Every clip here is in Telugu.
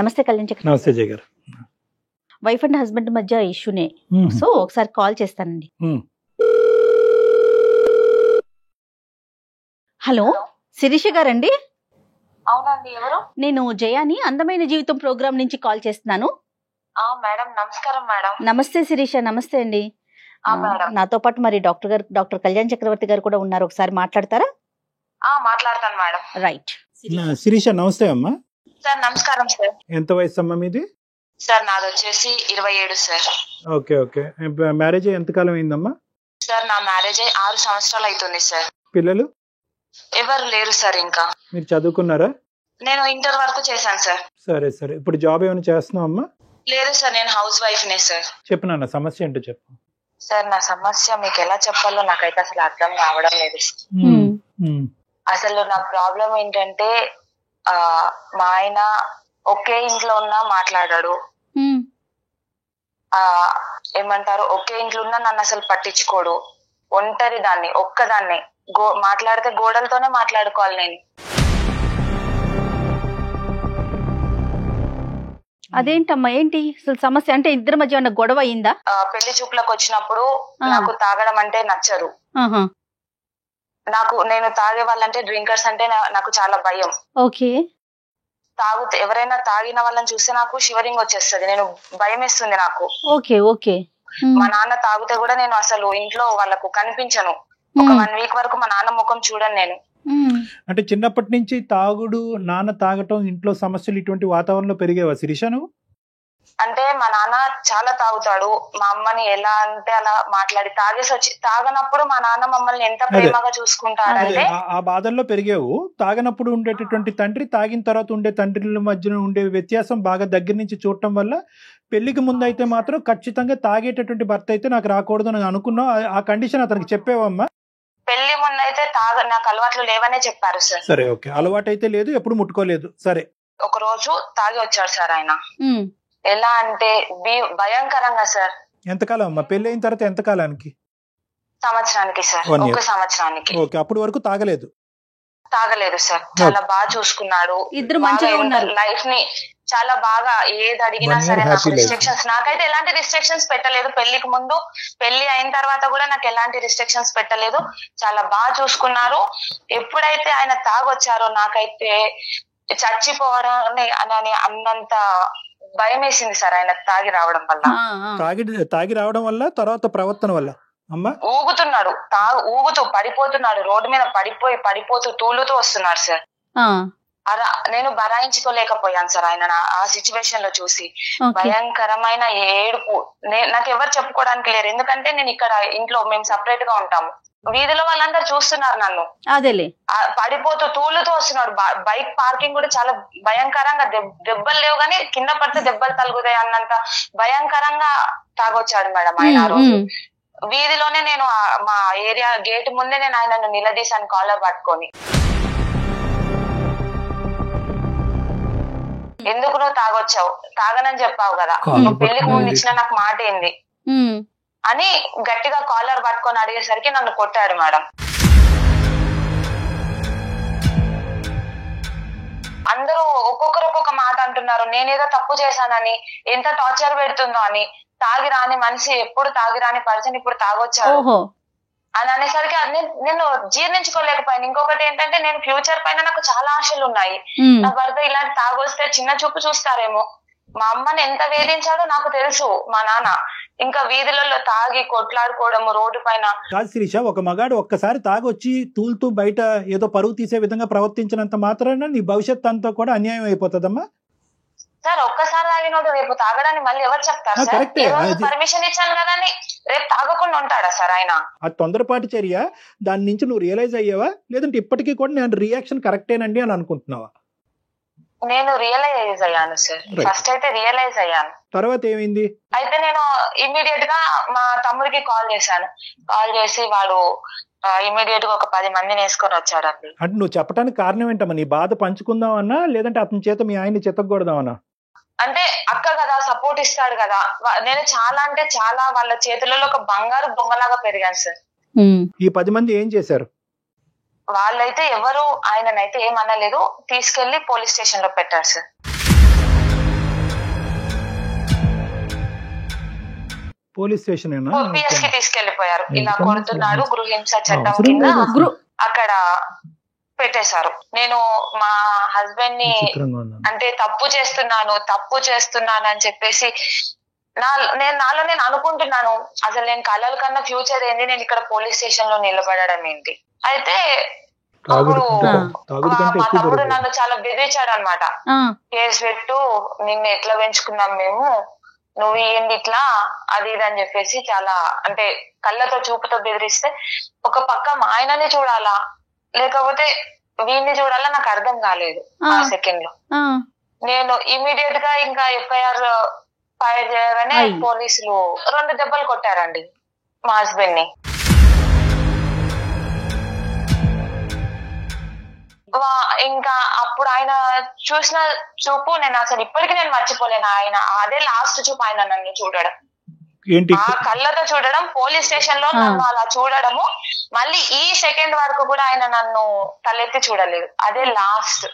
నమస్తే కళ్యాణ్ చక్రవర్తి. నమస్తే జయ గారు. వైఫ్ అండ్ హస్బెండ్ మధ్య ఇష్యూనే. సో ఒకసారి కాల్ చేస్తానండి. హలో, శిరీష గారండి? అవునండి, ఎవరు? నేను జయాని, అందమైన జీవితం ప్రోగ్రామ్ నుంచి కాల్ చేస్తున్నాను. మేడం, నమస్కారం మేడం. నమస్తే శిరీష. నమస్తే అండి. మేడం. నాతో పాటు మరి డాక్టర్ కళ్యాణ్ చక్రవర్తి గారు కూడా ఉన్నారు. ఒకసారి మాట్లాడతారా? మాట్లాడతాను మేడం. రైట్. శిరీష నమస్తే అమ్మా. సార్ నమస్కారం సార్. ఎంత వయసు అమ్మా మీది? సార్ నాది వచ్చేసి 27 సార్. Okay okay. మ్యారేజ్ ఎంతకాలం అయిందమ్మా? సార్ నా మ్యారేజ్ అయ్యి 6 సంవత్సరాలు అవుతుంది సార్. పిల్లలు ఎవరు లేరు సార్. ఇంకా మీరు చదువుకున్నారా? నేను ఇంటర్ వరకు చేశాను సార్. సరే సరే. ఇప్పుడు జాబ్ ఏమైనా చేస్తున్నావు అమ్మా? లేదు సార్, నేను హౌస్ వైఫ్ నే సార్. చెప్పు నాన్న, సమస్య ఏంటో చెప్పు. సార్ నా సమస్య మీకు ఎలా చెప్పాలో నాకైతే అసలు అర్థం కావడం లేదు. అసలు నా ప్రాబ్లం ఏంటంటే మా ఆయన ఒకే ఇంట్లో ఉన్నా మాట్లాడాడు. ఏమంటారు, ఒకే ఇంట్లో ఉన్నా నన్ను అసలు పట్టించుకోడు. ఒంటరి దాన్ని, ఒక్కదాన్ని మాట్లాడితే గోడలతోనే మాట్లాడుకోవాలి నేను. అదేంటమ్మా, ఏంటి అసలు సమస్య? అంటే ఇద్దరి మధ్య ఉన్న గొడవ అయిందా? పెళ్లి చూపులకు వచ్చినప్పుడు నాకు తాగడం అంటే నచ్చరు. నేను తాగే వాళ్ళంటే, డ్రింకర్స్ అంటే నాకు చాలా భయం. ఓకే. తాగుతే ఎవరైనా తాగిన వాళ్ళని చూస్తే నాకు షివరింగ్ వచ్చేస్తుంది, నేను భయం వేస్తుంది నాకు. Okay okay. మా నాన్న తాగితే కూడా నేను అసలు ఇంట్లో వాళ్ళకు కనిపించను. ఒక 1 వీక్ వరకు మా నాన్న ముఖం చూడను నేను. అంటే చిన్నప్పటి నుంచి తాగుడు, నాన్న తాగటం, ఇంట్లో సమస్యలు, ఇటువంటి వాతావరణంలో పెరిగేవా శిరీష నువ్వు? అంటే మా నాన్న చాలా తాగుతాడు. మా అమ్మని ఎలా అంటే అలా మాట్లాడి తాగనప్పుడు మా నాన్న మమ్మల్ని ఎంత ప్రేమగా చూసుకుంటాడంటే. ఆ బాధల్లో పెరిగావు. తాగనప్పుడు ఉండేటటువంటి తండ్రి, తాగిన తర్వాత ఉండే తండ్రుల మధ్యన ఉండే వ్యత్యాసం బాగా దగ్గర నుంచి చూడటం వల్ల పెళ్లికి ముందు అయితే మాత్రం ఖచ్చితంగా తాగేటటువంటి భర్త అయితే నాకు రాకూడదు అని అనుకున్నావు. ఆ కండిషన్ అతనికి చెప్పావమ్మా? పెళ్లి ముందు అయితే నాకు అలవాట్లు లేవనే చెప్పారు సార్. సరే ఓకే. అలవాటు అయితే లేదు, ఎప్పుడు ముట్టుకోలేదు. సరే. ఒక రోజు తాగి వచ్చాడు సార్ ఆయన. ఎలా అంటే భయంకరంగా సార్. ఎంతకాలం అమ్మా పెళ్లి అయిన తర్వాత? ఎంతకాలానికి? సంవత్సరానికి సార్. 1 సంవత్సరానికి. ఓకే. అప్పటి వరకు తాగలేదు సార్. చాలా బాగా చూసుకున్నాడు. ఇద్దరు మంచిగా ఉన్నారు. లైఫ్ ని చాలా బాగా, ఏది అడిగినా సరే నాకు రిస్ట్రిక్షన్స్, నాకైతే ఎలాంటి రిస్ట్రిక్షన్స్ పెట్టలేదు. పెళ్లికి ముందు, పెళ్లి అయిన తర్వాత కూడా నాకు ఎలాంటి రిస్ట్రిక్షన్స్ పెట్టలేదు. చాలా బాగా చూసుకున్నారు. ఎప్పుడైతే ఆయన తాగొచ్చారో నాకైతే చచ్చిపోవడాన్ని అని అన్నంత భయం వేసింది సార్. ఆయన తాగి రావడం వల్ల, తాగి రావడం వల్ల, తర్వాత ప్రవర్తన వల్ల అమ్మా ఊగుతున్నాడు, ఊగుతూ పడిపోతున్నాడు. రోడ్డు మీద పడిపోతూ తూలుతూ వస్తున్నాడు సార్. నేను బరాయించుకోలేకపోయాను సార్ ఆయన ఆ సిచ్యువేషన్ లో చూసి. భయంకరమైన ఏడుపు. నాకు ఎవరు చెప్పుకోవడానికి లేరు, ఎందుకంటే నేను ఇక్కడ ఇంట్లో మేము సపరేట్ గా ఉంటాము. వీధిలో వాళ్ళందరూ చూస్తున్నారు నన్ను. అదేలే. పడిపోతూ తూలుతూ వస్తున్నాడు. బైక్ పార్కింగ్ కూడా చాలా భయంకరంగా, దెబ్బలు లేవు కానీ కింద పడితే దెబ్బలు తగులుతాయి అన్నంత భయంకరంగా తాగొచ్చాడు మేడం ఆయన ఆ రోజు. వీధిలోనే నేను మా ఏరియా గేట్ ముందే నేను ఆయనను నిలదీశాను కాలర్ పట్టుకొని. ఎందుకు నువ్వు తాగొచ్చావు? తాగనని చెప్పావు కదా, నువ్వు పెళ్లికి ముందు ఇచ్చిన నాకు మాట ఏంది అని గట్టిగా కాలర్ పట్టుకొని అడిగేసరికి నన్ను కొట్టాడు మేడం. అందరూ ఒక్కొక్కరు ఒక్కొక్క మాట అంటున్నారు. నేనేదో తప్పు చేశానని, ఎంత టార్చర్ పెడుతుందో అని. తాగి రాని మనిషి, ఎప్పుడు తాగి రాని పర్సన్ ఇప్పుడు తాగొచ్చాడు అని అనేసరికి నేను జీర్ణించుకోలేకపోయాను. ఇంకొకటి ఏంటంటే, నేను ఫ్యూచర్ పైన నాకు చాలా ఆశలు ఉన్నాయి. నా భర్త ఇలాంటి తాగొస్తే చిన్న చూపు చూస్తారేమో. మా అమ్మని ఎంత వేధించాడో నాకు తెలుసు మా నాన్న. ఇంకా వీధులలో తాగి కొట్లాడుకోవడము రోడ్డు పైన. కాదు శిరీష, ఒక మగాడు ఒక్కసారి తాగొచ్చి తూలుతూ బయట ఏదో పరువు తీసే విధంగా ప్రవర్తించినంత మాత్రాన నీ భవిష్యత్ అంతా కూడా అన్యాయం అయిపోతుందమ్మా సార్. ఒక్కసారి తాగినోడు రేపు తాగడానికి మళ్ళీ ఎవరు చెప్తారు సార్? పర్మిషన్ ఇచ్చాను కదా అని రేపు తాగకుండా ఉంటాడా సార్ ఆయన? అది తొందరపాటు చర్య. దాని నుంచి నువ్వు రియలైజ్ అయ్యావా, లేదంటే ఇప్పటికీ కూడా నేను రియాక్షన్ కరెక్టేనండి అని అనుకుంటున్నావా? నేను రియలైజ్ అయ్యాను సార్. ఫస్ట్ అయితే రియలైజ్ అయ్యాను. తర్వాత ఏమైంది? అయితే నేను ఇమ్మీడియట్ గా మా తమ్ముడికి కాల్ చేశాను. కాల్ చేసి వాడు ఇమ్మీడియట్ గా ఒక 10 మందిని వేసుకొని వచ్చాడు. అంటే నువ్వు చెప్పడానికి కారణం ఏంటమ్మా? నీ బాధ పంచుకుందామన్నా, లేదంటే అతని చేత మీ ఆయన్ని చెత్తకూడదామన్నా? అంటే అక్క కదా, సపోర్ట్ ఇస్తాడు కదా. నేను చాలా అంటే చాలా వాళ్ళ చేతులలో ఒక బంగారు బొమ్మలాగా పెరిగాను సార్. ఈ 10 మంది ఏం చేశారు? వాళ్ళైతే ఎవరు ఆయననైతే ఏమనలేదు, తీసుకెళ్లి పోలీస్ స్టేషన్ లో పెట్టారు సార్. పోలీస్ స్టేషన్ పిఎస్ కి తీసుకెళ్లిపోయారు. ఇలా కొడుతున్నాడు, గృహహింస చట్టం అవసరం కింద లేదు. అక్కడ పెట్టేశారు. నేను మా హస్బెండ్ ని విచిత్రంగా ఉందా? అంటే తప్పు చేస్తున్నాను అని చెప్పేసి నాలో నేను అనుకుంటున్నాను, అసలు నేను కలల కన్నా ఫ్యూచర్ ఏంటి, నేను ఇక్కడ పోలీస్ స్టేషన్ లో నిలబడడం ఏంటి. అయితే అప్పుడు మా తమ్ముడు నన్ను చాలా బెదిరించాడు అనమాట. కేసు పెట్టు, నిన్ను ఎట్లా పెంచుకున్నాం మేము, నువ్వు ఏంది ఇట్లా అది ఇది అని చెప్పేసి చాలా అంటే కళ్ళతో చూపుతో బెదిరిస్తే ఒక పక్క మా ఆయనని చూడాలా లేకపోతే వీడిని చూడాలా నాకు అర్థం కాలేదు. ఆ సెకండ్ లో నేను ఇమీడియట్ గా ఇంకా ఎఫ్ఐఆర్ ఫైల్ చేయగానే పోలీసులు 2 దెబ్బలు కొట్టారండి మా హస్బెండ్ ని. ఇంకా అప్పుడు ఆయన చూసిన చూపు నేను అసలు ఇప్పటికీ నేను మర్చిపోలేను. ఆయన అదే లాస్ట్ చూపు ఆయన నన్ను చూడడం, ఆ కళ్ళతో చూడడం, పోలీస్ స్టేషన్ లో నన్ను అలా చూడడము, మళ్ళీ ఈ సెకండ్ వరకు కూడా ఆయన నన్ను తలెత్తి చూడలేదు. అదే లాస్ట్.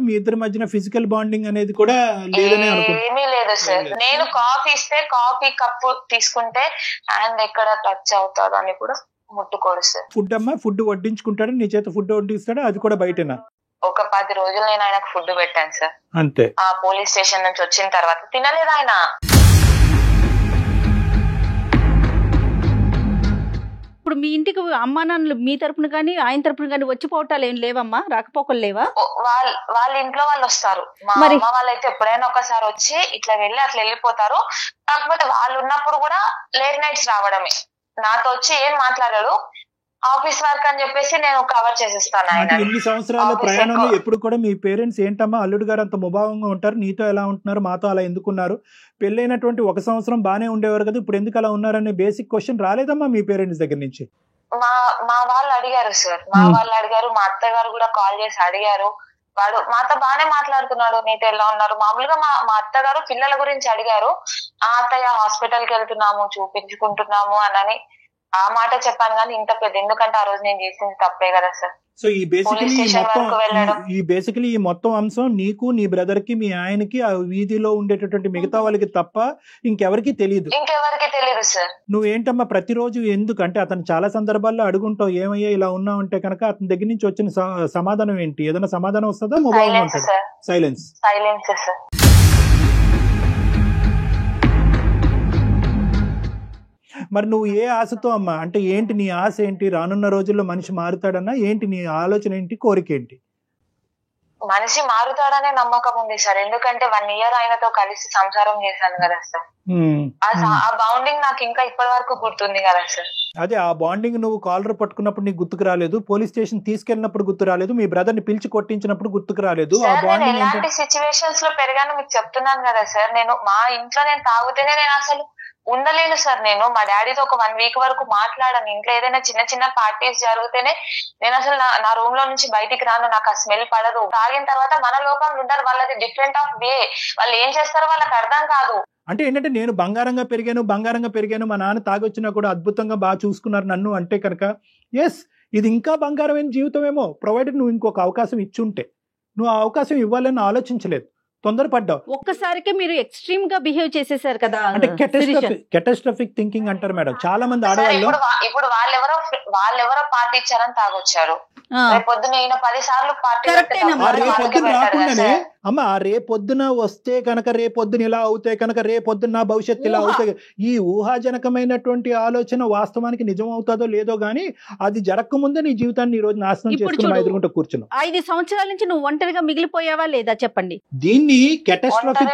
మీ ఇద్దరి మధ్యన ఫిజికల్ బాండింగ్ అనేది కూడా ఏమీ లేదు సార్. నేను కాఫీ ఇస్తే కాఫీ కప్పు తీసుకుంటే హ్యాండ్ ఎక్కడ టచ్ అవుతాడు అని కూడా ముట్టుకోడు సార్. ఫుడ్ వడ్డించుకుంటాడు, నీ చేత ఫుడ్ వడ్డిస్తాడు, అది కూడా బయటనా? ఒక 10 రోజులు నేను ఆయనకు ఫుడ్ పెట్టాను సార్. అంతే. ఆ పోలీస్ స్టేషన్ నుంచి వచ్చిన తర్వాత తినలేదు ఆయన. ఇప్పుడు మీ ఇంటికి అమ్మా నాన్నలు మీ తరపున కానీ ఆయన తరపున కానీ వచ్చిపోవటాలు ఏం లేవమ్మా, రాకపోకలు లేవా? వాళ్ళ ఇంట్లో వాళ్ళు వస్తారు. మా అమ్మ వాళ్ళైతే ఎప్పుడైనా ఒకసారి వచ్చి ఇట్లా వెళ్ళి అట్లా వెళ్ళిపోతారు. కాకపోతే వాళ్ళు ఉన్నప్పుడు కూడా లేట్ నైట్స్ రావడమే, నాతో వచ్చి ఏం మాట్లాడాడు, ఆఫీస్ వర్క్ అని చెప్పేసి నేను కవర్ చేసేస్తాను. ఆయన ఇన్ని సంవత్సరాల ప్రయాణంలో ఎప్పుడు కూడా మీ పేరెంట్స్ ఏంటమ్మా అల్లుడు గారు అంత ముభావంగా ఉంటారు, నీతో ఎలా ఉంటున్నారు, మాతో అలా ఎందుకున్నారు, పెళ్ళైనటువంటి 1 సంవత్సరం బానే ఉండేవారు కదా, ఇప్పుడు ఎందుకు అలా ఉన్నారనే బేసిక్ క్వశ్చన్ రాలేదమ్మా మీ పేరెంట్స్ దగ్గర నుంచి? మా వాళ్ళు అడిగారు సార్, మా వాళ్ళు అడిగారు, మా అత్తగారు కూడా కాల్ చేసి అడిగారు. వాడు మాతో బానే మాట్లాడుతున్నాడు, నీతో ఎలా ఉన్నారు. మామూలుగా మా అత్తగారు పిల్లల గురించి అడిగారు. ఆ అత్తయ్య హాస్పిటల్ కి వెళ్తున్నాము, చూపించుకుంటున్నాము అని ఆ మాట చెప్పాను. కానీ ఇంత పెద్ద ఎందుకంటే ఆ రోజు నేను చేసింది తప్పే కదా సార్. సో ఈ బేసికలీ ఈ మొత్తం అంశం నీకు, నీ బ్రదర్ కి, మీ ఆయనకి, ఆ వీధిలో ఉండేటటువంటి మిగతా వాళ్ళకి తప్ప ఇంకెవరికి తెలియదు సార్. నువ్వేంటమ్మా ప్రతిరోజు ఎందుకంటే అతను చాలా సందర్భాల్లో అడుగుంటావు, ఏమయ్యా ఇలా ఉన్నావు అంటే కనుక అతని దగ్గర నుంచి వచ్చిన సమాధానం ఏంటి? ఏదైనా సమాధానం వస్తుందా? Mobile silence. మరి నువ్వు ఏ ఆశతో అమ్మా, అంటే ఏంటి నీ ఆశ ఏంటి? రానున్న రోజుల్లో మనిషి మారుతాడన్నా ఏంటి నీ ఆలోచన ఏంటి, కోరిక ఏంటి? మనిషి మారుతాడనే నమ్మకం ఉంది సార్. ఎందుకంటే 1 year ఆయనతో కలిసి సంసారం చేశాను కదా సార్. ఆ బాండింగ్ నాకు ఇంకా ఇప్పటి వరకు గుర్తుంది కదా సార్. అదే ఆ బాండింగ్ నువ్వు కాలర్ పట్టుకున్నప్పుడు నీకు గుర్తుకు రాలేదు, పోలీస్ స్టేషన్ తీసుకెళ్ళినప్పుడు గుర్తు రాలేదు, మీ బ్రదర్ ని పిలిచి కొట్టించినప్పుడు గుర్తుకు రాలేదు. ఎలాంటి సిచ్యువేషన్స్ లో పెరిగాను మీకు చెప్తున్నాను కదా సార్. నేను మా ఇంట్లో నేను తాగుతేనే నేను అసలు ఉండలేను సార్. నేను మా డాడీతో ఒక 1 week వరకు మాట్లాడాను. ఇంట్లో ఏదైనా చిన్న చిన్న పార్టీస్ జరిగితేనే నేను అసలు నా రూమ్ లో నుంచి బయటికి రాను, నాకు ఆ స్మెల్ పడదు. తాగిన తర్వాత మన లోకంలో ఉంటారు, వాళ్ళది డిఫరెంట్ ఆఫ్ వే, వాళ్ళు ఏం చేస్తారో వాళ్ళకి అర్థం కాదు. అంటే ఏంటంటే నేను బంగారంగా పెరిగాను, మా నాన్న తాగొచ్చినా కూడా అద్భుతంగా బాగా చూసుకున్నారు నన్ను అంటే కనుక ఎస్ ఇది ఇంకా బంగారమైన జీవితమేమో, ప్రొవైడెడ్ నువ్వు ఇంకొక అవకాశం ఇచ్చుంటే. నువ్వు ఆ అవకాశం ఇవ్వాలని ఆలోచించలేదు, తొందరపడ్డావు. ఒక్కసారికి మీరు ఎక్స్ట్రీమ్ గా బిహేవ్ చేసేసారు కదా. అంటే కెటాస్ట్రాఫిక్ థింకింగ్ అంటారు మేడం చాలా మంది ఆడవాళ్ళు. ఇప్పుడు వాళ్ళెవరో పార్టీ ఇచ్చారని తాగొచ్చారు, పొద్దున 10 సార్లు పార్టీ రాకుండానే అమ్మ రేపొద్దున వస్తే కనుక, రేపొద్దున ఇలా అవుతాయి కనుక, రేపొద్దున నా భవిష్యత్తు ఇలా అవుతాయి, ఈ ఊహాజనకమైనటువంటి ఆలోచన వాస్తవానికి నిజం అవుతుందో లేదో గానీ అది జరగకముందే నీ జీవితాన్ని ఈ రోజు నాశనం చేసుకుని ఎదుర్కొంటూ కూర్చున్నావు. 5 సంవత్సరాల నుంచి నువ్వు ఒంటరిగా మిగిలిపోయావా లేదా చెప్పండి. దీన్ని కెటాస్ట్రాఫిక్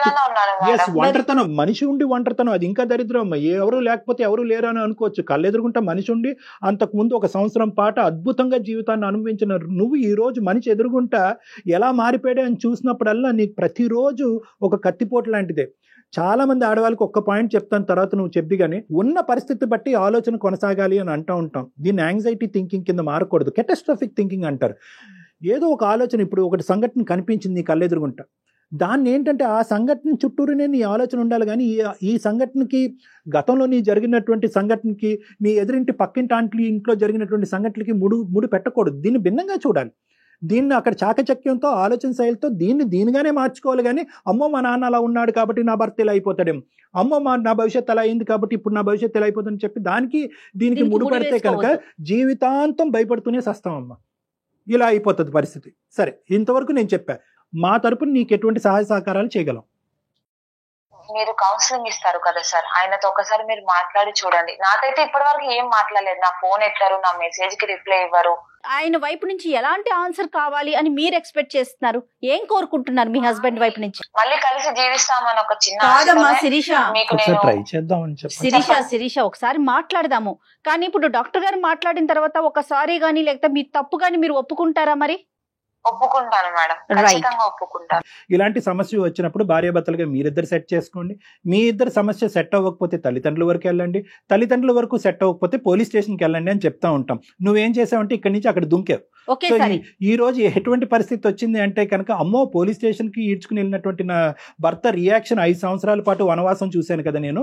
ఒంటరితనం, మనిషి ఉండి ఒంటరితనం, అది ఇంకా దరిద్రం. ఎవరు లేకపోతే ఎవరు లేరు అని అనుకోవచ్చు, కళ్ళెదురుకుంటా మనిషి ఉండి అంతకుముందు 1 సంవత్సరం పాటు అద్భుతంగా జీవితాన్ని అనుభవించిన నువ్వు ఈ రోజు మనిషి ఎదురుగుంటా ఎలా మారిపోయాడు అని చూసినప్పుడల్లా నీకు ప్రతిరోజు ఒక కత్తిపోటు లాంటిదే. చాలా మంది ఆడవాళ్ళకి ఒక్క పాయింట్ చెప్తాను, తర్వాత నువ్వు చెప్పిగానే, ఉన్న పరిస్థితి బట్టి ఆలోచన కొనసాగాలి అని అంటూ ఉంటాం. దీన్ని యాంగ్జైటీ థింకింగ్ కింద మారకూడదు, కెటాస్ట్రాఫిక్ థింకింగ్ అంటారు. ఏదో ఒక ఆలోచన, ఇప్పుడు ఒకటి సంఘటన కనిపించింది నీ కళ్ళెదురుగుంటా, దాన్ని ఏంటంటే ఆ సంఘటన చుట్టూరునే నీ ఆలోచన ఉండాలి. కానీ ఈ సంఘటనకి, గతంలో నీ జరిగినటువంటి సంఘటనకి, మీ ఎదురింటి పక్కింటి ఆంటీ ఇంట్లో జరిగినటువంటి సంఘటనలకి ముడి పెట్టకూడదు. దీన్ని భిన్నంగా చూడాలి. దీన్ని అక్కడ చాకచక్యంతో ఆలోచన శైలితో దీనిగానే మార్చుకోవాలి. కానీ అమ్మో మా నాన్న అలా ఉన్నాడు కాబట్టి నా భర్త ఇలా అయిపోతాడేమో, అమ్మో నా భవిష్యత్తు అలా అయింది కాబట్టి ఇప్పుడు నా భవిష్యత్తు ఇలా అయిపోతుందని చెప్పి దీనికి ముడిపడితే కనుక జీవితాంతం భయపడుతూనే సస్తామమ్మ. ఇలా అయిపోతుంది పరిస్థితి. సరే, ఇంతవరకు నేను చెప్పా, మా తరపున నీకు ఎటువంటి సహాయ సహకారాలు చేయగలం. మీరు కౌన్సిలింగ్ ఇస్తారు కదా సార్, ఆయనతో ఒకసారి మీరు మాట్లాడి చూడండి. నాకైతే ఇప్పటి వరకు ఏం మాట్లాడలేదు. నా ఫోన్ ఎత్తారు, నా మెసేజ్ కి రిప్లై ఇవ్వరు. ఆయన వైపు నుంచి ఎలాంటి ఆన్సర్ కావాలి అని మీరు ఎక్స్పెక్ట్ చేస్తున్నారు? ఏం కోరుకుంటున్నారు మీ హస్బెండ్ వైపు నుంచి? మళ్ళీ కలిసి జీవిస్తామని ఒక చిన్న కాదమ్మా శిరీష, ట్రై చేద్దామని చెప్పి శిరీష ఒకసారి మాట్లాడదాము. కానీ ఇప్పుడు డాక్టర్ గారు మాట్లాడిన తర్వాత ఒకసారి గానీ లేకపోతే మీ తప్పు గానీ మీరు ఒప్పుకుంటారా? మరి ఒప్పుకుంటాను మేడం, ఖచ్చితంగా ఒప్పుకుంటాను. ఇలాంటి సమస్య వచ్చినప్పుడు భార్యాభర్తలుగా మీరిద్దరు సెట్ చేసుకోండి. మీ ఇద్దరు సమస్య సెట్ అవ్వకపోతే తల్లిదండ్రుల వరకు వెళ్ళండి, తల్లిదండ్రుల వరకు సెట్ అవ్వకపోతే పోలీస్ స్టేషన్కి వెళ్ళండి అని చెప్తా ఉంటాం. నువ్వేం చేసావంటే ఇక్కడి నుంచి అక్కడ దుంకావు. సో ఈ రోజు ఎటువంటి పరిస్థితి వచ్చింది అంటే కనుక, అమ్మో పోలీస్ స్టేషన్కి ఈడ్చుకుని వెళ్ళినటువంటి నా భర్త రియాక్షన్ 5 సంవత్సరాల పాటు వనవాసం చూశాను కదా నేను.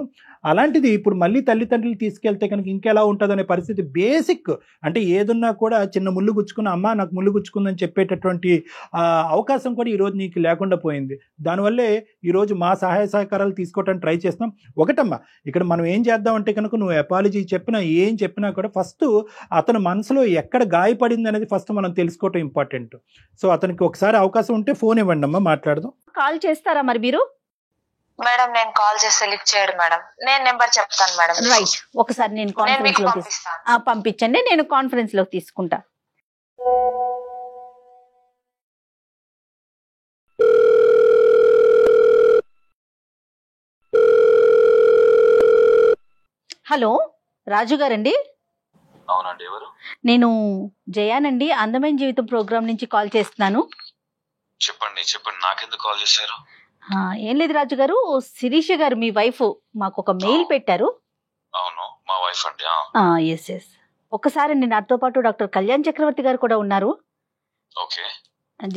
అలాంటిది ఇప్పుడు మళ్ళీ తల్లిదండ్రులు తీసుకెళ్తే కనుక ఇంకెలా ఉంటుంది అనే పరిస్థితి. బేసిక్ అంటే ఏదున్నా కూడా చిన్న ముళ్ళు గుచ్చుకున్న అమ్మ నాకు ముళ్ళు గుచ్చుకుందని చెప్పేటటువంటి అవకాశం కూడా ఈరోజు నీకు లేకుండా పోయింది. దానివల్లే ఈరోజు మా సహాయ సహకారాలు తీసుకోవడానికి ట్రై చేస్తున్నాం. ఒకటమ్మా, ఇక్కడ మనం ఏం చేద్దామంటే కనుక నువ్వు అపాలజీ చెప్పినా ఏం చెప్పినా కూడా ఫస్ట్ అతని మనసులో ఎక్కడ గాయపడింది అనేది ఫస్ట్ మనం తెలుసుకోవటం ఇంపార్టెంట్. సో అతనికి ఒకసారి అవకాశం ఉంటే ఫోన్ ఇవ్వండి అమ్మా, మాట్లాడదాం. కాల్ చేస్తారా మరి మీరు? మేడం నేను కాల్ చేస్తే లిఫ్ట్ చేయడు మేడం. నేను నెంబర్ చెప్తాను మేడం. రైట్, ఒకసారి నేను కాన్ఫరెన్స్ లో పంపించండి, నేను కాన్ఫరెన్స్ లో తీసుకుంటా. హలో, రాజు గారండి? అవునండి, ఎవరు? నేను జయానండి, అందమైన జీవితం ప్రోగ్రామ్ నుంచి కాల్ చేస్తున్నాను. చెప్పండి. నాకెందుకు కాల్ చేశారు? ఏం లేదు రాజు గారు, శిరీష గారు మీ వైఫ్ మాకు ఒక మెయిల్ పెట్టారు. అవును, మా వైఫ్ అండి. Yes yes. ఒకసారి నాతో పాటు డాక్టర్ కళ్యాణ్ చక్రవర్తి గారు కూడా ఉన్నారు. ఓకే,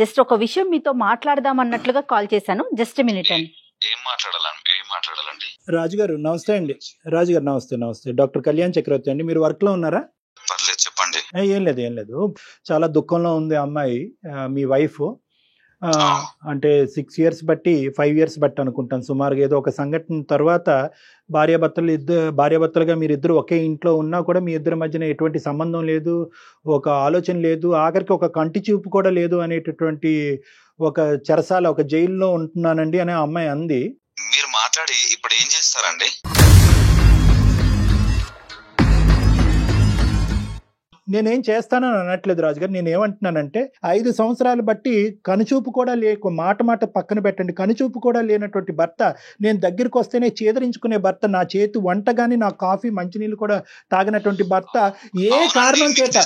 జస్ట్ ఒక విషయం మీతో మాట్లాడదాం అన్నట్లుగా కాల్ చేశాను. జస్ట్ మినిట్ అండి. ఏం మాట్లాడాలండి? రాజుగారు నమస్తే అండి. రాజుగారు నమస్తే. డాక్టర్ కళ్యాణ్ చక్రవర్తి అండి. మీరు వర్క్ లో ఉన్నారా? పర్లేదు, చెప్పండి. ఏం లేదు, చాలా దుఃఖంలో ఉంది అమ్మాయి, మీ వైఫ్. అంటే 6 years బట్టి 5 years బట్టి అనుకుంటాను సుమారుగా. ఏదో ఒక సంఘటన తర్వాత భార్యాభర్తలుగా మీరిద్దరు ఒకే ఇంట్లో ఉన్నా కూడా మీ ఇద్దరి మధ్యన ఎటువంటి సంబంధం లేదు, ఒక ఆలోచన లేదు, ఆఖరికి ఒక కంటి చూపు కూడా లేదు అనేటటువంటి ఒక చెరసాల, ఒక జైల్లో ఉంటున్నానండి అనే అమ్మాయి అంది. మీరు మాట్లాడి ఇప్పుడు ఏం చేస్తారండి? నేనేం చేస్తానని అనట్లేదు రాజుగారు. నేను ఏమంటున్నానంటే 5 సంవత్సరాలు బట్టి కనుచూపు కూడా మాట పక్కన పెట్టండి, కనుచూపు కూడా లేనటువంటి భర్త, నేను దగ్గరికి వస్తేనే చేదరించుకునే భర్త, నా చేతి వంట గాని నా కాఫీ మంచినీళ్ళు కూడా తాగినటువంటి భర్త ఏ కారణం చేత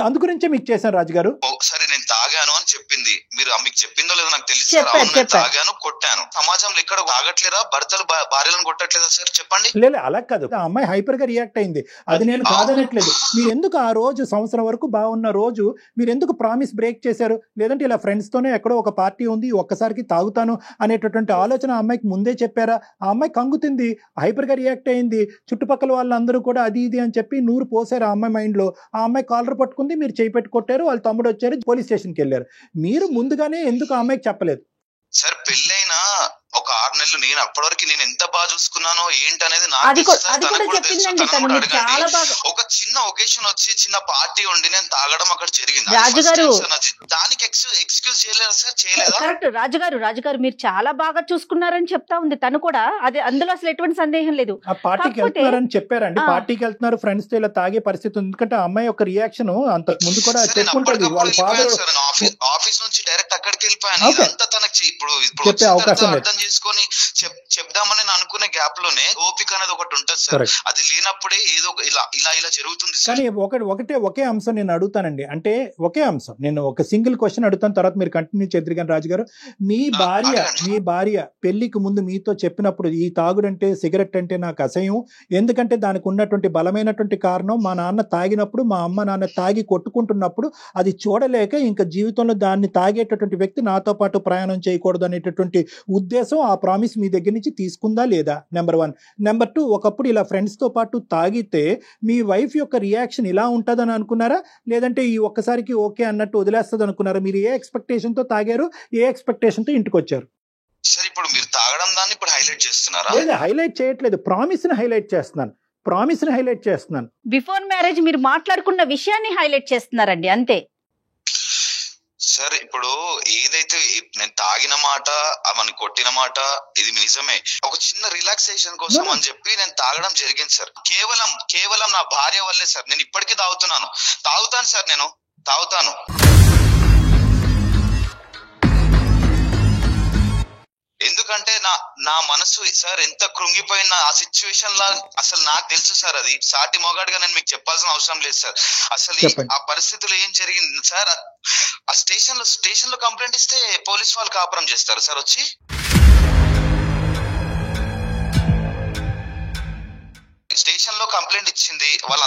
అందు గురించే మీకు చేశాను రాజుగారు. సరే, నేను తాగాను అని చెప్పింది, మీరు మీకు చెప్పిందో లేదో నాకు తెలియదు. తాగాను, కొట్టాను. సమాజంలో ఇక్కడ తాగట్లేదా? భర్తలు భార్యలను కొట్టట్లేదా సార్? చెప్పండి. లేదు, అలా కాదు. ఆ అమ్మాయి హైపర్ గా రియాక్ట్ అయింది, అది నేను కాదనట్లేదు. మీరు ఎందుకు ఆ రోజు సంవత్సరం వరకు బాగున్న రోజు మీరు ఎందుకు ప్రామిస్ బ్రేక్ చేశారు? లేదంటే ఇలా ఫ్రెండ్స్ తోనే ఎక్కడో ఒక పార్టీ ఉంది, ఒక్కసారికి తాగుతాను అనేటటువంటి ఆలోచన ఆ అమ్మాయికి ముందే చెప్పారా? ఆ అమ్మాయి కంగుతుంది, హైపర్ గా రియాక్ట్ అయింది. చుట్టుపక్కల వాళ్ళందరూ కూడా అది ఇది అని చెప్పి నూరు పోసారు ఆ అమ్మాయి మైండ్ లో. ఆ అమ్మాయి కాలర్ పట్టుకుంది, మీరు చేయి పెట్టి కొట్టారు, వాళ్ళ తమ్ముడు వచ్చారు, పోలీస్ స్టేషన్కి వెళ్ళారు. మీరు ముందుగానే ఎందుకు ఆ అమ్మాయికి చెప్పలేదు? సార్, పెళ్ళైనా ఒక 6 నెలలు నేను అప్పటివరకు నేను ఎంత బాగా చూసుకున్నాను ఏంటనేది ఒక చిన్న ఒకేషన్ వచ్చి చిన్న పార్టీ ఉండి నేను తాగడం అక్కడ జరిగింది. దానికి ఎక్స్క్యూజ్ చేయలేదు సార్? చేయలేదా? కరెక్ట్ రాజుగారు మీరు చాలా బాగా చూసుకున్నారని చెప్తా ఉంది తను కూడా. అదే అందులో అసలు ఎటువంటి సందేహం లేదు. ఆ పార్టీకి వెళ్తున్నారని చెప్పారండి. పార్టీకి వెళ్తున్నారు ఫ్రెండ్స్ తో, ఇలా తాగే పరిస్థితి ఉంది. ఎందుకంటే ఆ అమ్మాయి ఒక రియాక్షన్ అంతకు ముందు కూడా చెప్పుకుంటుంది. వాళ్ళ ఫాదర్ ఆఫీస్ నుంచి డైరెక్ట్ అక్కడికి వెళ్ళిపోయాను. ఇదంతా తనకి ఇప్పుడు చెప్పే అవకాశం లేదు. చేసుకొని చెప్దామని అనుకునే గ్యాప్ లోనే ఓపిక అనేది ఒకటి ఉంటుంది సార్. అది లేనప్పుడే ఏదో ఇలా జరుగుతుంది. కానీ ఒకే అంశం నేను అడుగుతానండి. అంటే ఒకే అంశం, నేను ఒక సింగిల్ క్వశ్చన్ అడుగుతాను, తర్వాత మీరు కంటిన్యూ చేద్దరు. కానీ రాజుగారు, మీ భార్య పెళ్లికి ముందు మీతో చెప్పినప్పుడు ఈ తాగుడంటే, సిగరెట్ అంటే నాకు అసహ్యం, ఎందుకంటే దానికి ఉన్నటువంటి బలమైనటువంటి కారణం మా నాన్న తాగినప్పుడు, మా అమ్మ నాన్న తాగి కొట్టుకుంటున్నప్పుడు అది చూడలేక ఇంకా జీవితంలో దాన్ని తాగేటటువంటి వ్యక్తి నాతో పాటు ప్రయాణం చేయకూడదు అనేటటువంటి ఉద్దేశం, ఆ ప్రామిస్ మీ దగ్గర నుంచి తీసుకుందా లేదా? నెంబర్ 1. నెంబర్ 2, ఒకప్పుడు ఇలా ఫ్రెండ్స్ తో పాటు తాగితే మీ వైఫ్ యొక్క యొక్క రియాక్షన్ ఇలా ఉంటుందని అనుకున్నారా, లేదంటే ఈ ఒక్కసారికి ఓకే అన్నట్టు వదిలేస్తుంది అనుకున్నారా? మీరు ఏ ఎక్స్పెక్టేషన్ తో తాగారు, ఏ ఎక్స్పెక్టేషన్ తో ఇంటికి వచ్చారు? సార్ ఇప్పుడు మీరు తాగడం దాన్ని ఇప్పుడు హైలైట్ చేస్తున్నారా? లేదు, హైలైట్ చేయట్లేదు, ప్రామిస్ ని హైలైట్ చేస్తున్నాను. బిఫోర్ మ్యారేజ్ మీరు మాట్లాడుకున్న విషయాన్ని హైలైట్ చేస్తున్నారండి, అంతే. సార్ ఇప్పుడు ఏదైతే నేను తాగిన మాట, అవన్నీ కొట్టిన మాట, ఇది నిజమే. ఒక చిన్న రిలాక్సేషన్ కోసం అని చెప్పి నేను తాగడం జరిగింది సార్. కేవలం నా భార్య వల్లే సార్. నేను ఇప్పటికీ తాగుతాను సార్, నేను తాగుతాను. ఎందుకంటే నా మనసు సార్ ఎంత కృంగిపోయిన ఆ సిచ్యువేషన్ లా అసలు నాకు తెలుసు సార్. అది సాటి మొగాడిగా నేను మీకు చెప్పాల్సిన అవసరం లేదు సార్. అసలు ఆ పరిస్థితుల్లో ఏం జరిగింది సార్? ఆ స్టేషన్ లో కంప్లైంట్ ఇస్తే పోలీస్ వాళ్ళు కాపురం చేస్తారు సార్ వచ్చి. స్టేషన్ లో కంప్లైంట్ ఇచ్చింది, వాళ్ళ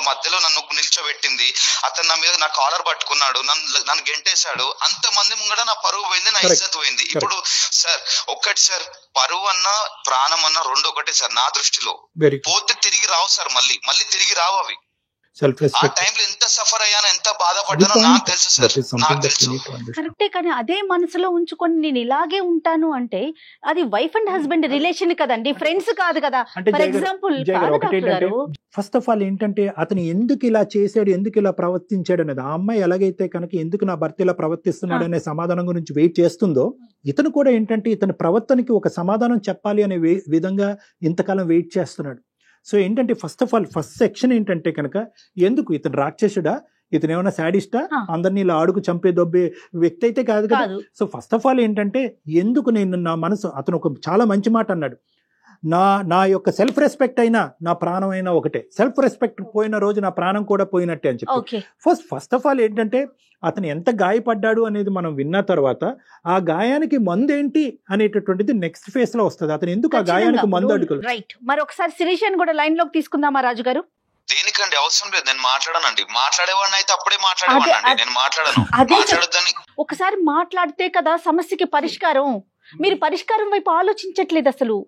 మధ్యలో నన్ను నిల్చోబెట్టింది. అతను నా మీద నా కాలర్ పట్టుకున్నాడు, నన్ను గెంటేశాడు. అంతమంది ముంగడ నా పరువు పోయింది, నా ఇజ్జత్ పోయింది. ఇప్పుడు సార్ ఒక్కటి సార్, పరువు అన్నా ప్రాణం అన్నా రెండు ఒకటే సార్ నా దృష్టిలో. పోతే తిరిగి రావు సార్, మళ్ళీ తిరిగి రావు అవి. ఆ టైంలో ఎంత సఫర్ అయ్యానో, ఎంత బాధపడ్డానో నాకు తెలుసు సార్, నాకు తెలుసు. కరెక్టే, కానీ అదే మనసులో ఉంచుకొని నేను ఇలాగే ఉంటాను అంటే అది వైఫ్ అండ్ హస్బెండ్ రిలేషన్ కదండి, ఫ్రెండ్స్ కాదు కదా. For example first of all ఏంటంటే అతను ఎందుకు ఇలా చేశాడు, ఎందుకు ఇలా ప్రవర్తించాడు అనేది, ఆ అమ్మాయి ఎలాగైతే కనుక ఎందుకు నా భర్త ఇలా ప్రవర్తిస్తున్నాడు అనే సమాధానం గురించి వెయిట్ చేస్తుందో, ఇతను కూడా ఏంటంటే ఇతని ప్రవర్తనకి ఒక సమాధానం చెప్పాలి అనే విధంగా ఇంతకాలం వెయిట్ చేస్తున్నాడు. సో ఏంటంటే ఫస్ట్ సెక్షన్ ఏంటంటే కనుక, ఎందుకు ఇతను రాక్షసుడా, ఇతను ఏమైనా శాడిస్టా, అందరినీ ఇలా ఆడుకు చంపే దొబ్బే వ్యక్తి అయితే కాదు కదా. సో ఫస్ట్ ఆఫ్ ఆల్ ఏంటంటే ఎందుకు నేను నా మనసు, అతను ఒక చాలా మంచి మాట అన్నాడు, నా యొక్క సెల్ఫ్ రెస్పెక్ట్ అయినా నా ప్రాణం అయినా ఒకటే, సెల్ఫ్ రెస్పెక్ట్ పోయిన రోజు నా ప్రాణం కూడా పోయినట్టే అని చెప్పి. ఫస్ట్ ఆఫ్ ఆల్ ఏంటంటే అతను ఎంత గాయపడ్డాడు అనేది మనం విన్న తర్వాత ఆ గాయానికి మందు ఏంటి అనేటటువంటిది నెక్స్ట్ ఫేజ్ లో వస్తుంది. అతను ఎందుకు ఆ గాయానికి మందు అడుగులు. రైట్, మరి ఒకసారి శిరీషని కూడా లైన్ లోకి తీసుకుందామా రాజు గారు? దేనికండి అవసరం లేదు, నేను మాట్లాడనండి. మాట్లాడేవాడిని అయితే అప్పుడే మాట్లాడేవాడిని, నేను మాట్లాడను. ఒకసారి మాట్లాడితే కదా సమస్యకి పరిష్కారం. మీరు పరిష్కారం వైపు ఆలోచించట్లేదు అసలు.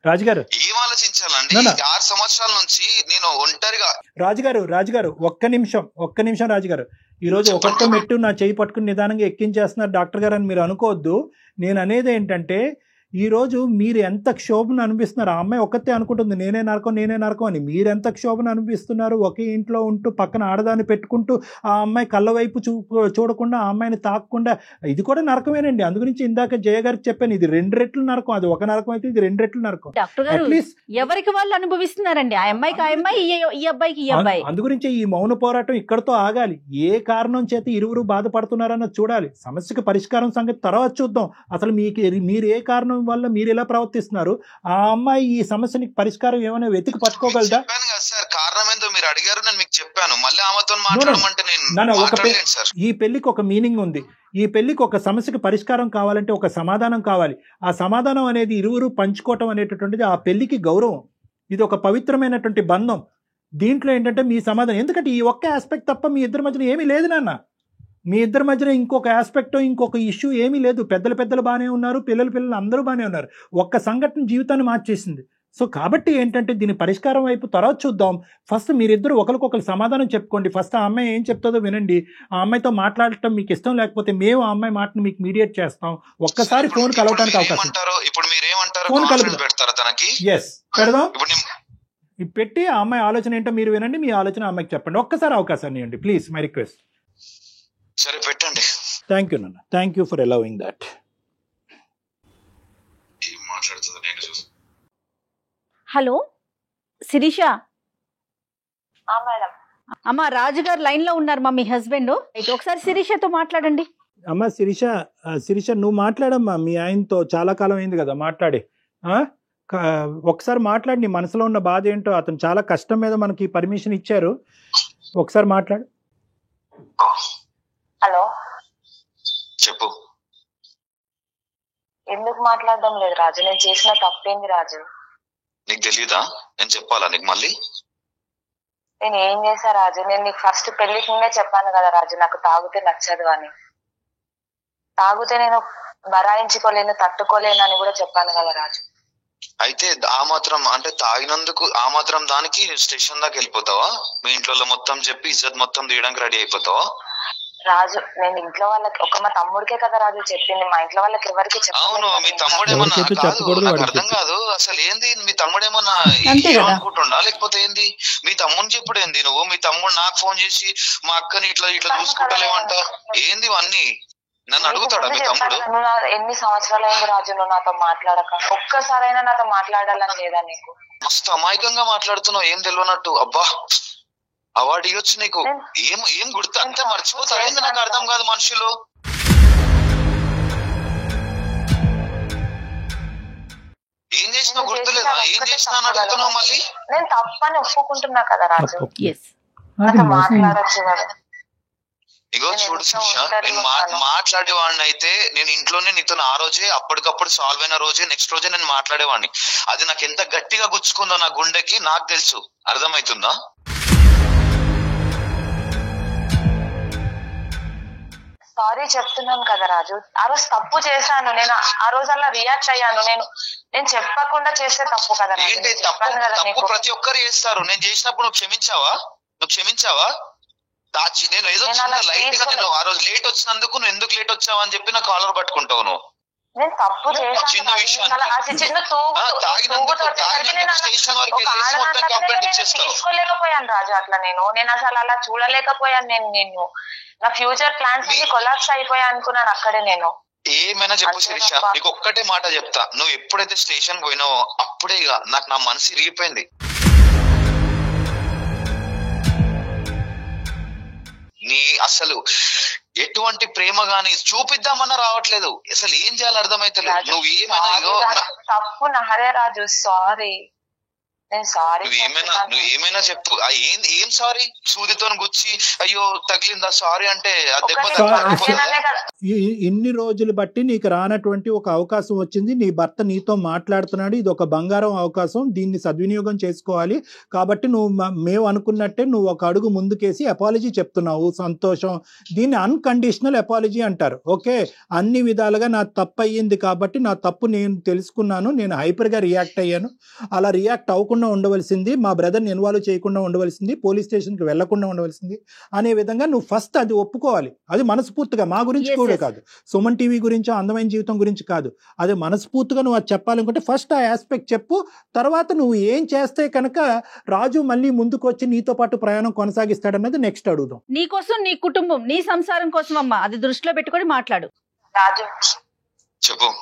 రాజుగారు ఏం ఆలోచించాలండి? 6 సంవత్సరాల నుంచి నేను ఒంటరిగా. రాజుగారు ఒక్క నిమిషం రాజుగారు. ఈ రోజు ఒక్కొక్క మెట్టు నా చేయి పట్టుకుని నిదానంగా ఎక్కించేస్తున్నారు డాక్టర్ గారు అని మీరు అనుకోవద్దు. నేను అనేది ఏంటంటే, ఈ రోజు మీరు ఎంత క్షోభను అనిపిస్తున్నారు, ఆ అమ్మాయి ఒక్కతే అనుకుంటుంది నేనే నరకం అని. మీరు ఎంత క్షోభను అనిపిస్తున్నారు, ఒకే ఇంట్లో ఉంటూ పక్కన ఆడదాన్ని పెట్టుకుంటూ ఆ అమ్మాయి కళ్ళ వైపు చూడకుండా, ఆ అమ్మాయిని తాకకుండా, ఇది కూడా నరకమేనండి. అందుగురించి ఇందాక జయ గారికి చెప్పాను, ఇది 2 రెట్లు నరకం. అది ఒక నరకం అయితే ఇది 2 రెట్లు నరకం. డాక్టర్ గారు ఎవరికి వాళ్ళు అనుభవిస్తున్నారండి, ఆ అమ్మాయికి ఆ అమ్మాయి, ఈ అబ్బాయికి ఈ అబ్బాయి. అందుగురించి ఈ మౌన పోరాటం ఇక్కడతో ఆగాలి. ఏ కారణం చేత ఇరువురు బాధపడుతున్నారన్నది చూడాలి. సమస్యకు పరిష్కారం సంగతి తర్వాత చూద్దాం. అసలు మీరు ఏ కారణం వల్ల మీరు ఎలా ప్రవర్తిస్తున్నారు, ఆ అమ్మాయి ఈ సమస్యకి పరిష్కారం ఏమైనా వెతికి పట్టుకోగలదా? కారణం ఏందో మీరు అడిగారు, నేను మీకు చెప్పాను. మళ్ళీ ఆమెతో మాట్లాడమంటే ఈ పెళ్లికి ఒక మీనింగ్ ఉంది. ఈ పెళ్లికి ఒక సమస్యకి పరిష్కారం కావాలంటే ఒక సమాధానం కావాలి. ఆ సమాధానం అనేది ఇరువురు పంచుకోవటం అనేటటువంటిది ఆ పెళ్లికి గౌరవం. ఇది ఒక పవిత్రమైనటువంటి బంధం. దీంట్లో ఏంటంటే మీ సమాధానం, ఎందుకంటే ఈ ఒక్క ఆస్పెక్ట్ తప్ప మీ ఇద్దరి మధ్యన ఏమీ లేదు నాన్న. మీ ఇద్దరి మధ్యన ఇంకొక ఆస్పెక్ట్, ఇంకొక ఇష్యూ ఏమీ లేదు. పెద్దలు బాగానే ఉన్నారు, పిల్లలు అందరూ బాగానే ఉన్నారు. ఒక్క సంఘటన జీవితాన్ని మార్చేసింది. సో కాబట్టి ఏంటంటే దీని పరిష్కారం వైపు తర్వాత చూద్దాం. ఫస్ట్ మీరిద్దరు ఒకరికొకరు సమాధానం చెప్పుకోండి. ఫస్ట్ ఆ అమ్మాయి ఏం చెప్తుందో వినండి. ఆ అమ్మాయితో మాట్లాడటం మీకు ఇష్టం లేకపోతే మేము ఆ అమ్మాయి మాటను మీకు మీడియేట్ చేస్తాం. ఒక్కసారి ఫోన్ కలవడానికి అవకాశం. ఫోన్ కలుపుతాం, ఎస్ పెడదాం. పెట్టి ఆ అమ్మాయి ఆలోచన ఏంటో మీరు వినండి, మీ ఆలోచన అమ్మాయికి చెప్పండి. ఒక్కసారి అవకాశాన్ని ఇవ్వండి ప్లీజ్, మై రిక్వెస్ట్. సరే పెట్టండి. థ్యాంక్ యూ నాన్న, thank you for allowing that. Hello Shirisha. అమ్మా రాజుగారు లైన్ లో ఉన్నారు, మా మీ హస్బెండ్. ఒకసారి శిరీషతో మాట్లాడండి. అమ్మా శిరీష నువ్వు మాట్లాడమ్మా, మీ ఆయనతో చాలా కాలం అయింది కదా మాట్లాడి. ఒకసారి మాట్లాడి, నీ మనసులో ఉన్న బాధ ఏంటో. అతను చాలా కష్టం మీద మనకి పర్మిషన్ ఇచ్చారు, ఒకసారి మాట్లాడు. హలో చెప్పు. ఎందుకు మాట్లాడడం లేదు రాజు? నేను చేసిన తప్పేంది రాజు? నీకు తెలీదా? నేను చెప్పాలా నీకు మళ్ళీ? నేను ఏం చేశా రాజు? నేను నీకు ఫస్ట్ పెళ్లికి ముందే చెప్పాను కదా రాజు, నాకు తాగితే నచ్చదు అని. తాగితే నేను బరాయించుకోలేను, తట్టుకోలేను అని కూడా చెప్పాను కదా రాజు. అయితే ఆ మాత్రం అంటే తాగినందుకు ఆ మాత్రం దానికి స్టేషన్ దాకా వెళ్ళిపోతావా? మీ ఇంట్లో మొత్తం చెప్పి ఇజ్జత్ మొత్తం తీయడానికి రెడీ అయిపోతావా? రాజు నేను ఇంట్లో వాళ్ళకి మా తమ్ముడికే కదా రాజు చెప్పింది, మా ఇంట్లో వాళ్ళకి ఎవరికి అవును, మీ తమ్ముడు ఏమన్నా ఎవరికి కాదు, చెప్పకూడదు, నాకు వాడికి అర్థం చెప్పు. కాదు అసలు ఏంది మీ తమ్ముడు ఏమన్నా అంతే హీరో కదా. అనుకుంటుండా లేకపోతే ఏంది? మీ తమ్ముడిని చెప్పుడు ఏంది నువ్వు? మీ తమ్ముడు నాకు ఫోన్ చేసి మా అక్కని ఇట్లా ఇట్లా చూసుకుంటలేవంట ఏంది ఇవన్నీ? నన్ను అడుగుతాడా మీ తమ్ముడు? ఎన్ని సంవత్సరాలు అయింది రాజు నువ్వు నాతో మాట్లాడక? ఒక్కసారైనా నాతో మాట్లాడాలని లేదా నీకు? మస్తు అమాయకంగా మాట్లాడుతున్నావు, ఏం తెలియనట్టు. అబ్బా అవార్డు ఇవ్వచ్చు నీకు. ఏం ఏం గుర్తు అంతా మర్చిపోతావు ఏంది? నాకు అర్థం కాదు మనుషులు. ఏం చేసినా గుర్తులేదా? ఏం చేసినా అని అడుగుతున్నావు మళ్ళీ. నేను తప్పని ఒప్పుకుంటున్నా కదా రాజు, ఎస్ నాతో మాట్లాడచ్చు కదా. ఇగో చూడు శిక్ష, నేను మాట్లాడేవాడిని అయితే నేను ఇంట్లోనే నీతో ఆ రోజే అప్పటికప్పుడు సాల్వ్ అయిన రోజే నెక్స్ట్ రోజే నేను మాట్లాడేవాడిని. అది నాకు ఎంత గట్టిగా గుచ్చుకుందో నా గుండెకి నాకు తెలుసు, అర్థమవుతుందా? సారీ చెప్తున్నాను కదా రాజు, ఆ రోజు తప్పు చేశాను, నేను ఆ రోజు అలా రియాక్ట్ అయ్యాను. నేను చెప్పకుండా చేస్తే తప్పు కదా రాజు. ఏంటి నేను తప్పు? చెప్పాను కదా తప్పు నీకు. ప్రతి ఒక్కరు చేస్తారు. నేను చేసినప్పుడు నువ్వు క్షమించావా? నువ్వు క్షమించావా? దాచి నేను ఏదో నేను చిన్న అలా లైట్ గా నేను ఆ రోజు లేట్ వచ్చినందుకు నువ్వు ఎందుకు లేట్ వచ్చావా అని చెప్పి నా కాలర్ పట్టుకుంటావు నువ్వు. నేను తప్పు చేశాను చిన్న రాజు. విషయం. నేను అలా ఆ చిన్న తాగినందుకు స్టేషన్ వరకు వెళ్ళేసి మొత్తం కంప్లైంట్ ఇచ్చేస్తావు. తీసుకోలేకపోయాను రాజు అట్లా. నేను అసలు అలా చూడలేకపోయాను. నేను నా ఫ్యూచర్ ప్లాన్స్ అన్ని కొలాప్స్ అయిపోయా అనుకున్నాను అక్కడే. నేను ఏమైనా చెప్పు శిరీష, నీకు ఒక్కటే మాట చెప్తా, నువ్వు ఎప్పుడైతే స్టేషన్ పోయినావో అప్పుడే ఇక నాకు నా మనసు ఇరిగిపోయింది. నీ అసలు ఎటువంటి ప్రేమ గాని చూపిద్దామన్నా రావట్లేదు. అసలు ఏం చేయాలో అర్థమైతలేదు. నువ్వు ఏమైనా తప్పు నాదే రాజు, సారీ. నేను సారీ. నువ్వు ఏమైనా చెప్పు. ఏం సారీ? సూదితో గుచ్చి అయ్యో తగిలిందా సారీ అంటే ఇన్ని రోజులు బట్టి నీకు రానటువంటి ఒక అవకాశం వచ్చింది. నీ భర్త నీతో మాట్లాడుతున్నాడు, ఇది ఒక బంగారం అవకాశం, దీన్ని సద్వినియోగం చేసుకోవాలి. కాబట్టి మేము అనుకున్నట్టే నువ్వు ఒక అడుగు ముందుకేసి అపాలజీ చెప్తున్నావు, సంతోషం. దీన్ని అన్కండిషనల్ అపాలజీ అంటారు. ఓకే, అన్ని విధాలుగా నా తప్పు అయ్యింది కాబట్టి నా తప్పు నేను తెలుసుకున్నాను, నేను హైపర్గా రియాక్ట్ అయ్యాను, అలా రియాక్ట్ అవ్వకుండా ఉండవలసింది, మా బ్రదర్ని ఇన్వాల్వ్ చేయకుండా ఉండవలసింది, పోలీస్ స్టేషన్కి వెళ్లకుండా ఉండవలసింది అనే విధంగా నువ్వు ఫస్ట్ అది ఒప్పుకోవాలి. అది మనస్ఫూర్తిగా, మా గురించి కూడా కాదు, సుమన్ టీవీ గురించి, అందమైన జీవితం గురించి కాదు, అది మనస్ఫూర్తిగా నువ్వు అది చెప్పాలనుకుంటే ఫస్ట్ ఆ ఆస్పెక్ట్ చెప్పు. తర్వాత నువ్వు ఏం చేస్తే కనుక రాజు మళ్ళీ ముందుకు వచ్చి నీతో పాటు ప్రయాణం కొనసాగిస్తాడన్నది నెక్స్ట్ అడుగుదాం. నీ కోసం, నీ కుటుంబం, నీ సంసారం కోసం అమ్మా, అది దృష్టిలో పెట్టుకొని మాట్లాడు. రాజు చెప్పు.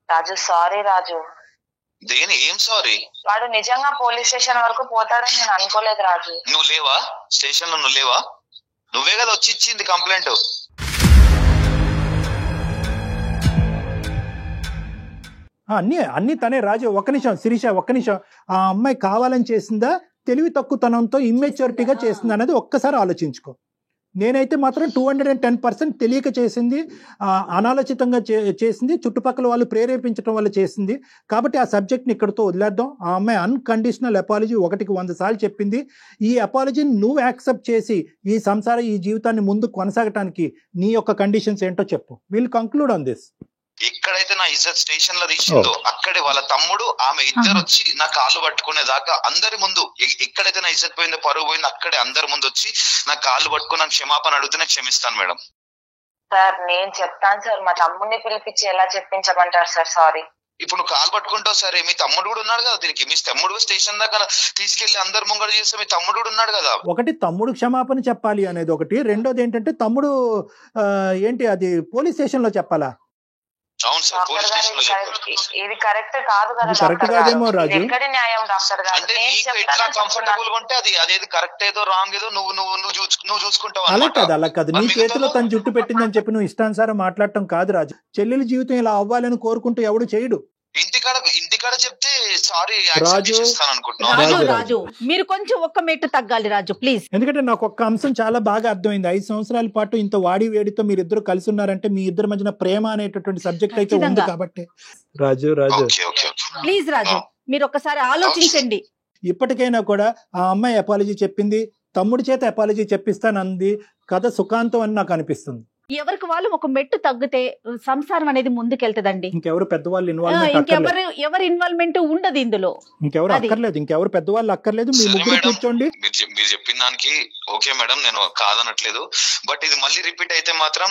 రాజు సారీ రాజు. దేని ఏం సారీ? వాడు నిజంగా పోలీస్ స్టేషన్ వరకు పోతాడని నేను అనుకోలేదు రాజు. నువ్వు లేవా స్టేషన్ లో? నువ్వు లేవా? నువ్వే కదా వచ్చి ఇచ్చింది కంప్లైంట్. అన్ని తనే రాజు. ఒక్క నిమిషం శిరీష, ఒక్క నిమిషం. ఆ అమ్మాయి కావాలని చేసిందా, తెలివి తక్కువతనంతో ఇమ్మెచ్యూరిటీగా చేసిందా అనేది ఒక్కసారి ఆలోచించుకో. నేనైతే మాత్రం 210% తెలియక చేసింది, అనాలోచితంగా చేసింది, చుట్టుపక్కల వాళ్ళు ప్రేరేపించడం వల్ల చేసింది. కాబట్టి ఆ సబ్జెక్ట్ని ఇక్కడితో వదిలేద్దాం. ఆ అమ్మాయి అన్కండిషనల్ అపాలజీ 100 సార్లు చెప్పింది. ఈ అపాలజీని నువ్వు యాక్సెప్ట్ చేసి ఈ జీవితాన్ని ముందు కొనసాగటానికి నీ యొక్క కండిషన్స్ ఏంటో చెప్పు. Will conclude on this. ఎక్కడైతే నా ఇజ్జత్ స్టేషన్ లో తీసిందో అక్కడే వాళ్ళ తమ్ముడు ఆమె ఇద్దరు వచ్చి నా కాళ్ళు పట్టుకునే దాకా అందరి ముందు, ఎక్కడైతే నా ఇజ్జత్ పోయిందో, పరువు పోయిందో, అక్కడే అందరి ముందు వచ్చి నా కాళ్ళు పట్టుకుని నాకు క్షమాపణ అడిగితే నేను క్షమిస్తాను మేడం. సార్ నేను చెప్తాను సార్, మా తమ్ముడిని పిలిపించి ఎలా చెప్పించమంటారు సార్? సారీ. ఇప్పుడు నువ్వు కాలు పట్టుకుంటావు సరే, మీ తమ్ముడు కూడా ఉన్నాడు కదా దీనికి. మీ తమ్ముడు స్టేషన్ దాకా తీసుకెళ్లి అందరు ముంగడు చేస్తే మీ తమ్ముడు కూడా ఉన్నాడు కదా. ఒకటి తమ్ముడు క్షమాపణ చెప్పాలి అనేది ఒకటి, రెండోది ఏంటంటే తమ్ముడు ఏంటి అది పోలీస్ స్టేషన్ లో చెప్పాలా? అవును సార్, పోలీస్ స్టేషన్ లో చెప్పాలి. ఇది కరెక్ట్ కాదు కదా కరెక్ట్ కాదేమో రాజు. ఎక్కడి న్యాయం డాక్టర్ గారు? అంటే నీకు ఎట్లా కంఫర్టబుల్ గా ఉంటే అదేది కరెక్ట్ ఏదో రాంగ్ ఏదో నువ్వు చూసుకుంటావు. అలా కాదు నీ చేతిలో తన జుట్టు పెట్టిందని చెప్పి నువ్వు ఇష్టానుసారం మాట్లాడటం కాదు రాజు. చెల్లెల జీవితం ఇలా అవ్వాలని కోరుకుంటూ ఎవడు చేయడు. ఇంటికాడ చెప్తే సారీ రాజు మీరు కొంచెం ఒక్క మెట్టు తగ్గాలి రాజు ప్లీజ్. ఎందుకంటే నాకు ఒక్క అంశం చాలా బాగా అర్థమైంది. 5 సంవత్సరాల పాటు ఇంత వాడి వేడితో మీరు ఇద్దరు కలిసి ఉన్నారంటే మీ ఇద్దరి మధ్యన ప్రేమ అనేటటువంటి సబ్జెక్ట్ అయితే ఉంది కాబట్టి రాజు ప్లీజ్ రాజు మీరు ఒక్కసారి ఆలోచించండి. ఇప్పటికైనా కూడా ఆ అమ్మాయి అపాలజీ చెప్పింది, తమ్ముడి చేత అపాలజీ చెప్పిస్తానంది, కథ సుఖాంతం అని నాకు అనిపిస్తుంది. ఎవరికి వాళ్ళు ఒక మెట్టు తగ్గితే సంసారం అనేది ముందుకెళ్తదండి. ఇంకెవరు పెద్దవాళ్ళు ఎవరి ఇన్వాల్వ్మెంట్ ఉండదు ఇందులో. ఇంకెవరు అక్కర్లేదు, ఇంకెవరు పెద్దవాళ్ళు అక్కర్లేదు. మీ ముగ్గురు కూర్చోండి. మీరు చెప్పిన దానికి ఓకే మేడం, నేను కాదనట్లేదు. బట్ ఇది మళ్ళీ రిపీట్ అయితే మాత్రం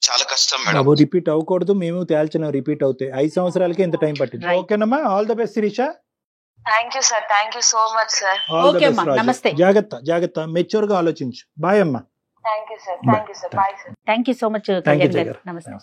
చాలా కష్టం మేడం. బాబు రిపీట్ అవ్వకూడదు, మేము తేల్చిన రిపీట్ అవుతాయి. 5 సంవత్సరాలకే ఇంత టైం పట్టింది. ఓకేనమ్మా, all the best Shirisha. Thank you sir, thank you so much sir. Okay అమ్మా, నమస్తే. జాగ్రత్త, మెచ్యూర్ గా ఆలోచించు. బాయ్ అమ్మా. Thank you sir, thank you sir, bye sir. Thank you so much Kalyan గారు. నమస్తే.